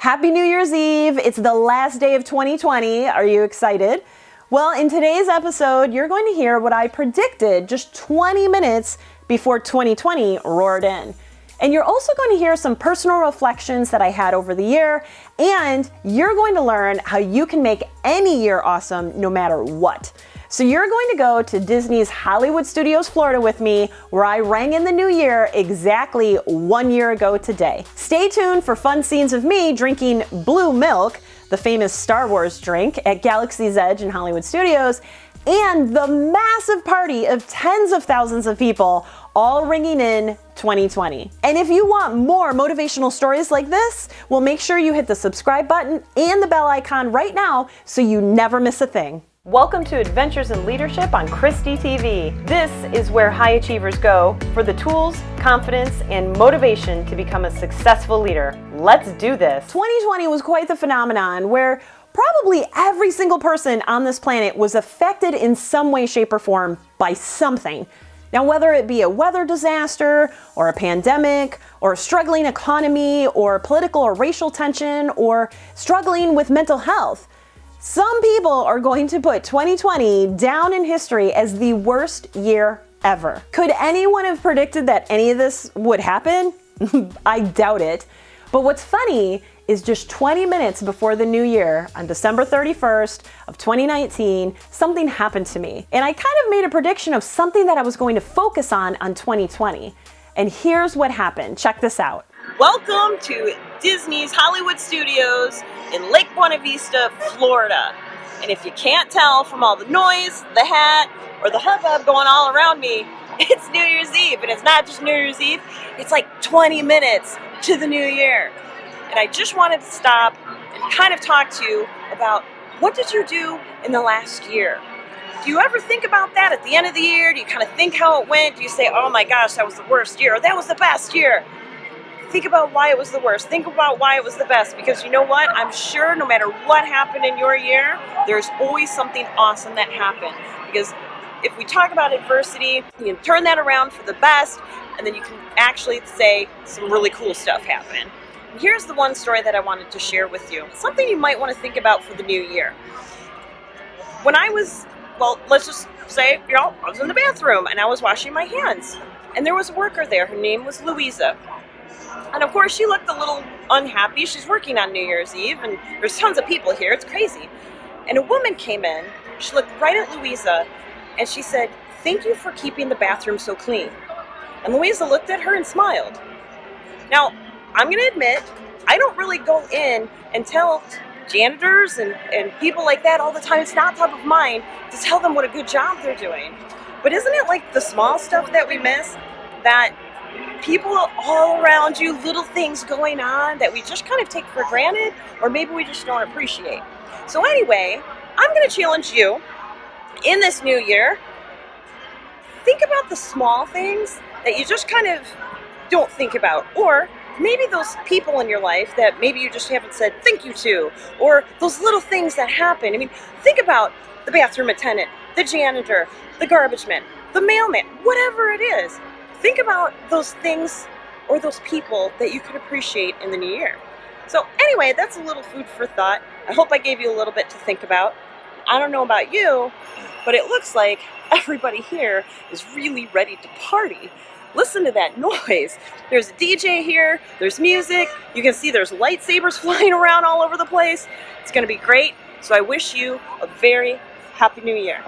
Happy New Year's Eve. It's the last day of 2020. Are you excited? Well, in today's episode, you're going to hear what I predicted just 20 minutes before 2020 roared in. And you're also going to hear some personal reflections that I had over the year, and you're going to learn how you can make any year awesome no matter what. So you're going to go to Disney's Hollywood Studios, Florida with me, where I rang in the new year exactly 1 year ago today. Stay tuned for fun scenes of me drinking blue milk, the famous Star Wars drink, at Galaxy's Edge in Hollywood Studios, and the massive party of tens of thousands of people all ringing in 2020. And if you want more motivational stories like this, well, make sure you hit the subscribe button and the bell icon right now so you never miss a thing. Welcome to Adventures in Leadership on Kristie TV. This is where high achievers go for the tools, confidence, and motivation to become a successful leader. Let's do this. 2020 was quite the phenomenon where probably every single person on this planet was affected in some way, shape, or form by something. Now, whether it be a weather disaster, or a pandemic, or a struggling economy, or political or racial tension, or struggling with mental health, some people are going to put 2020 down in history as the worst year ever. Could anyone have predicted that any of this would happen? I doubt it. But what's funny is just 20 minutes before the new year, on December 31st of 2019, something happened to me. And I kind of made a prediction of something that I was going to focus on 2020. And here's what happened. Check this out. Welcome to Disney's Hollywood Studios in Lake Buena Vista, Florida. And if you can't tell from all the noise, the hat, or the hubbub going all around me, it's New Year's Eve. And it's not just New Year's Eve, it's like 20 minutes to the new year. And I just wanted to stop and kind of talk to you about what did you do in the last year? Do you ever think about that at the end of the year? Do you kind of think how it went? Do you say, oh my gosh, that was the worst year, or that was the best year? Think about why it was the worst. Think about why it was the best, because you know what? I'm sure no matter what happened in your year, there's always something awesome that happened. Because if we talk about adversity, you can turn that around for the best, and then you can actually say some really cool stuff happened. And here's the one story that I wanted to share with you. Something you might want to think about for the new year. When I was, well, let's just say, I was in the bathroom and I was washing my hands. And there was a worker there. Her name was Louisa. And of course, she looked a little unhappy. She's working on New Year's Eve, and there's tons of people here. It's crazy. And a woman came in. She looked right at Louisa, and she said, "Thank you for keeping the bathroom so clean." And Louisa looked at her and smiled. Now, I'm going to admit, I don't really go in and tell janitors and people like that all the time. It's not top of mind to tell them what a good job they're doing. But isn't it like the small stuff that we miss, that people all around you, little things going on that we just kind of take for granted, or maybe we just don't appreciate? So anyway, I'm going to challenge you in this new year. Think about the small things that you just kind of don't think about, or maybe those people in your life that maybe you just haven't said thank you to, or those little things that happen. I mean, think about the bathroom attendant, the janitor, the garbage man, the mailman, whatever it is. Think about those things or those people that you could appreciate in the new year. So anyway, that's a little food for thought. I hope I gave you a little bit to think about. I don't know about you, but it looks like everybody here is really ready to party. Listen to that noise. There's a DJ here, there's music, you can see there's lightsabers flying around all over the place. It's gonna be great, so I wish you a very happy new year.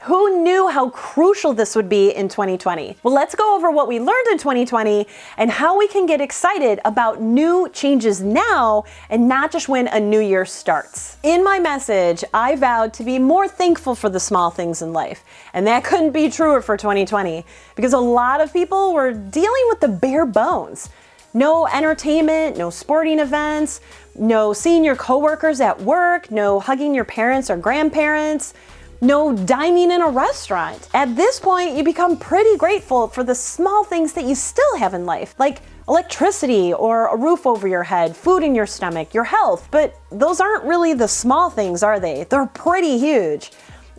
Who knew how crucial this would be in 2020? Well, let's go over what we learned in 2020 and how we can get excited about new changes now and not just when a new year starts. In my message, I vowed to be more thankful for the small things in life. And that couldn't be truer for 2020 because a lot of people were dealing with the bare bones. No entertainment, no sporting events, no seeing your coworkers at work, no hugging your parents or grandparents, no dining in a restaurant. At this point, you become pretty grateful for the small things that you still have in life, like electricity or a roof over your head, food in your stomach, your health. But those aren't really the small things, are they? They're pretty huge.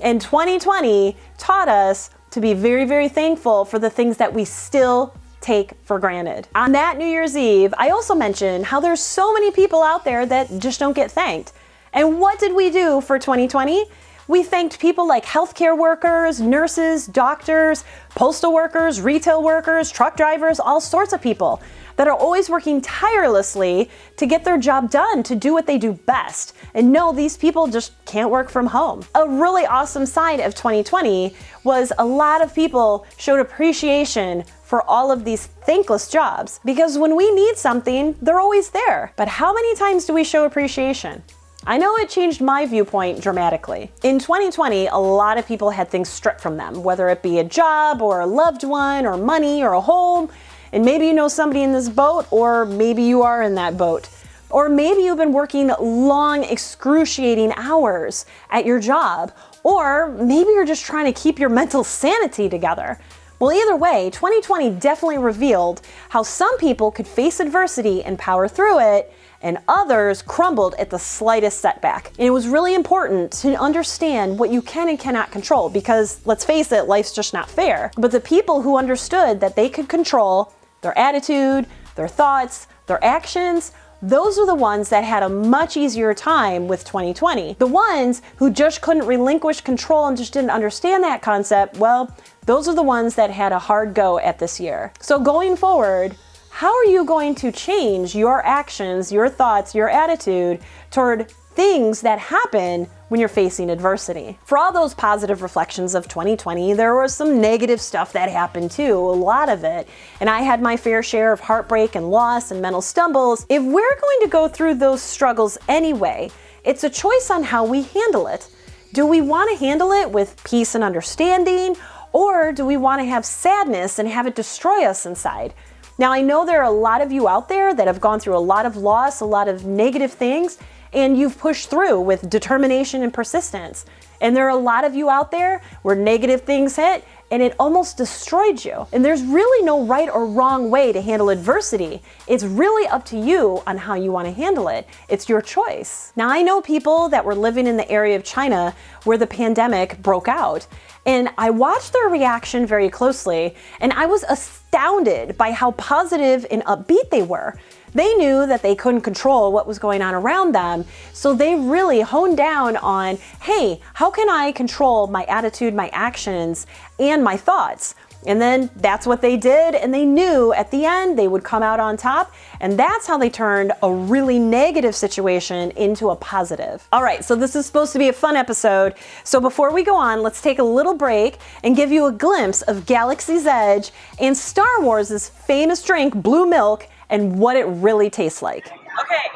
And 2020 taught us to be very, very thankful for the things that we still take for granted. On that New Year's Eve, I also mentioned how there's so many people out there that just don't get thanked. And what did we do for 2020? We thanked people like healthcare workers, nurses, doctors, postal workers, retail workers, truck drivers, all sorts of people that are always working tirelessly to get their job done, to do what they do best. And no, these people just can't work from home. A really awesome side of 2020 was a lot of people showed appreciation for all of these thankless jobs, because when we need something, they're always there. But how many times do we show appreciation? I know it changed my viewpoint dramatically. In 2020, a lot of people had things stripped from them, whether it be a job or a loved one or money or a home. And maybe you know somebody in this boat, or maybe you are in that boat. Or maybe you've been working long, excruciating hours at your job. Or maybe you're just trying to keep your mental sanity together. Well, either way, 2020 definitely revealed how some people could face adversity and power through it, and others crumbled at the slightest setback. And it was really important to understand what you can and cannot control, because let's face it, life's just not fair. But the people who understood that they could control their attitude, their thoughts, their actions, those are the ones that had a much easier time with 2020. The ones who just couldn't relinquish control and just didn't understand that concept, well, those are the ones that had a hard go at this year. So going forward, how are you going to change your actions, your thoughts, your attitude toward things that happen when you're facing adversity? For all those positive reflections of 2020, there was some negative stuff that happened too, a lot of it. And I had my fair share of heartbreak and loss and mental stumbles. If we're going to go through those struggles anyway, it's a choice on how we handle it. Do we want to handle it with peace and understanding, or do we want to have sadness and have it destroy us inside? Now, I know there are a lot of you out there that have gone through a lot of loss, a lot of negative things, and you've pushed through with determination and persistence. And there are a lot of you out there where negative things hit and it almost destroyed you. And there's really no right or wrong way to handle adversity. It's really up to you on how you want to handle it. It's your choice. Now, I know people that were living in the area of China where the pandemic broke out, and I watched their reaction very closely, and I was astounded by how positive and upbeat they were. They knew that they couldn't control what was going on around them, so they really honed down on, hey, how can I control my attitude, my actions, and my thoughts? And then that's what they did, and they knew at the end they would come out on top, and that's how they turned a really negative situation into a positive. All right, so this is supposed to be a fun episode, so before we go on, let's take a little break and give you a glimpse of Galaxy's Edge and Star Wars' famous drink, Blue Milk, and what it really tastes like. Okay,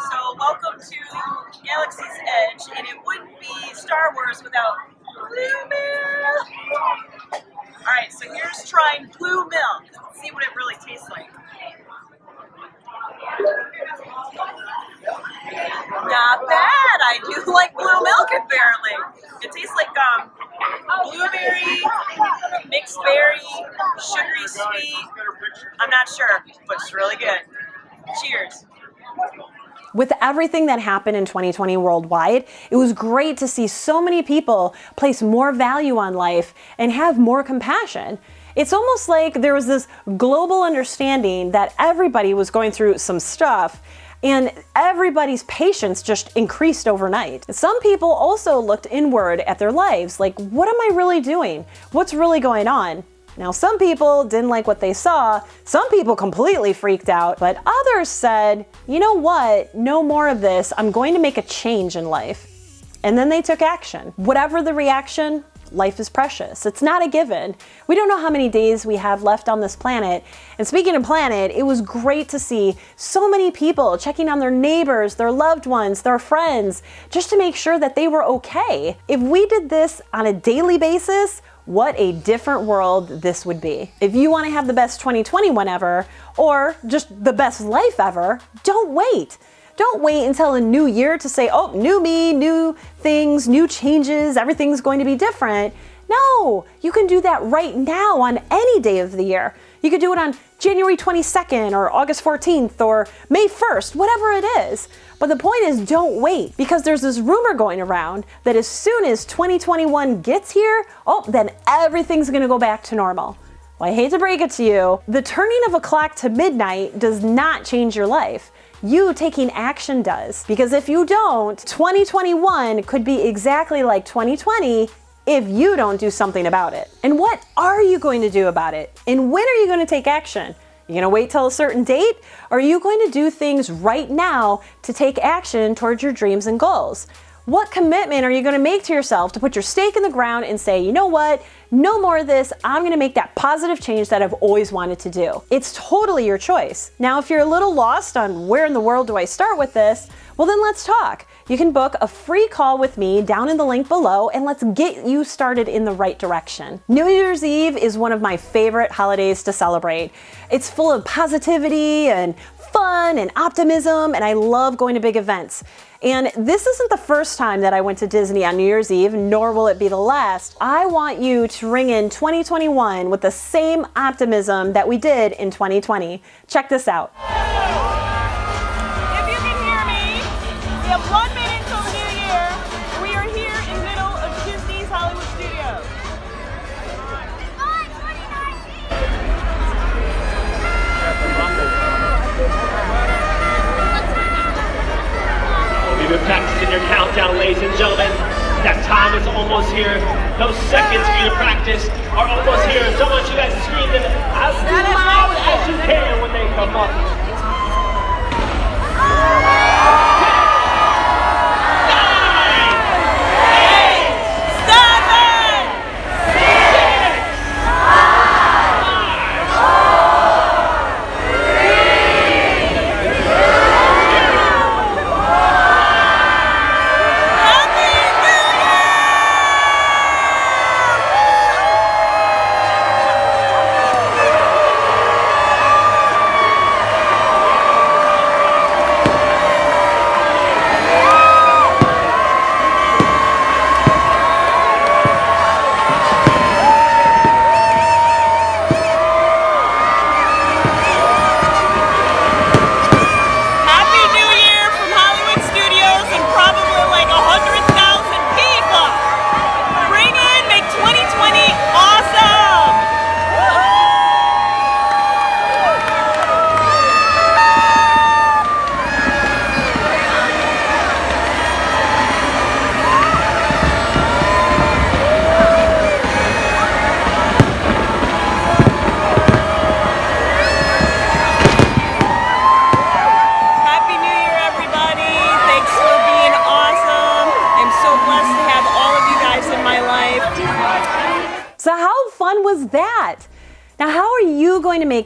so welcome to Galaxy's Edge, and it wouldn't be Star Wars without Blue Milk. All right, so here's trying Blue Milk. Let's see what it really tastes like. Not bad. I do like Blue Milk, apparently. It tastes like blueberry, mixed berry, sugary sweet. I'm not sure, but it's really good. Cheers. With everything that happened in 2020 worldwide, it was great to see so many people place more value on life and have more compassion. It's almost like there was this global understanding that everybody was going through some stuff, and everybody's patience just increased overnight. Some people also looked inward at their lives, like, what am I really doing? What's really going on? Now, some people didn't like what they saw, some people completely freaked out, but others said, you know what, no more of this, I'm going to make a change in life. And then they took action. Whatever the reaction, life is precious. It's not a given. We don't know how many days we have left on this planet. And speaking of planet, it was great to see so many people checking on their neighbors, their loved ones, their friends, just to make sure that they were okay. If we did this on a daily basis, what a different world this would be. If you want to have the best 2021 ever, or just the best life ever, don't wait. Don't wait until a new year to say, oh, new me, new things, new changes, everything's going to be different. No, you can do that right now on any day of the year. You could do it on January 22nd or August 14th or May 1st, whatever it is. But the point is, don't wait, because there's this rumor going around that as soon as 2021 gets here, oh, then everything's going to go back to normal. Well, I hate to break it to you, the turning of a clock to midnight does not change your life. You taking action does. Because if you don't, 2021 could be exactly like 2020 if you don't do something about it. And what are you going to do about it? And when are you going to take action? You gonna wait till a certain date? Or are you going to do things right now to take action towards your dreams and goals? What commitment are you gonna make to yourself to put your stake in the ground and say, you know what, no more of this, I'm gonna make that positive change that I've always wanted to do. It's totally your choice. Now, if you're a little lost on where in the world do I start with this, well then let's talk. You can book a free call with me down in the link below and let's get you started in the right direction. New Year's Eve is one of my favorite holidays to celebrate. It's full of positivity and fun and optimism, and I love going to big events. And this isn't the first time that I went to Disney on New Year's Eve, nor will it be the last. I want you to ring in 2021 with the same optimism that we did in 2020. Check this out. If you can hear me, we have 1 minute till the new year. We are here in the middle of Disney's Hollywood Studios. You've been practicing your countdown, ladies and gentlemen. That time is almost here. Those seconds for you to practice are almost here. So I want you guys to scream them as loud as you can when they come up.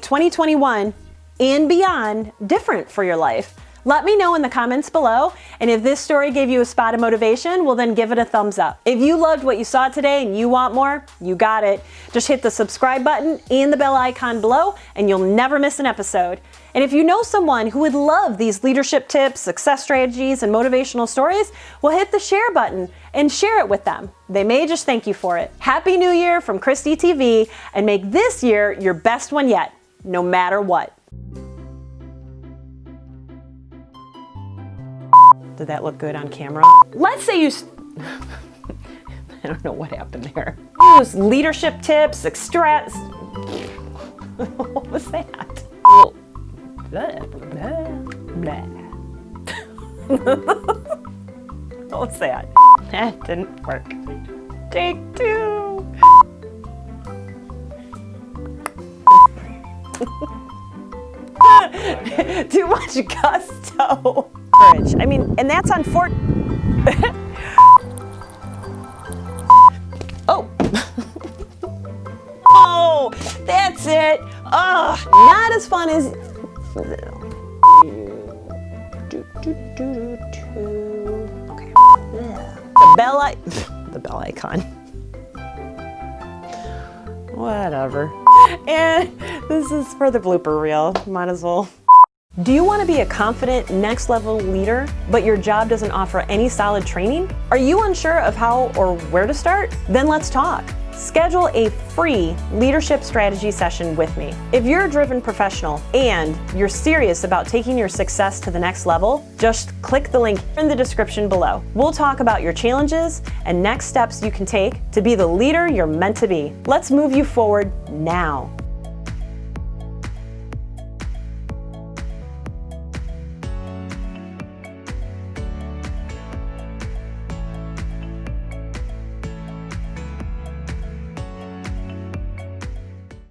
2021 and beyond different for your life? Let me know in the comments below, and if this story gave you a spot of motivation, well then give it a thumbs up. If you loved what you saw today and you want more, you got it. Just hit the subscribe button and the bell icon below and you'll never miss an episode. And if you know someone who would love these leadership tips, success strategies, and motivational stories, well hit the share button and share it with them. They may just thank you for it. Happy New Year from Kristie TV, and make this year your best one yet, no matter what. Did that look good on camera? Let's say you, I don't know what happened there. Use leadership tips, extras. What was that? What was that? That didn't work. Take two. Too much gusto. Courage. I mean, and that's on Oh. Oh, that's it. Ugh, not as fun as. Okay. The bell icon. Whatever. And this is for the blooper reel. Might as well. Do you want to be a confident, next level leader, but your job doesn't offer any solid training? Are you unsure of how or where to start? Then let's talk. Schedule a free leadership strategy session with me. If you're a driven professional and you're serious about taking your success to the next level, just click the link in the description below. We'll talk about your challenges and next steps you can take to be the leader you're meant to be. Let's move you forward now.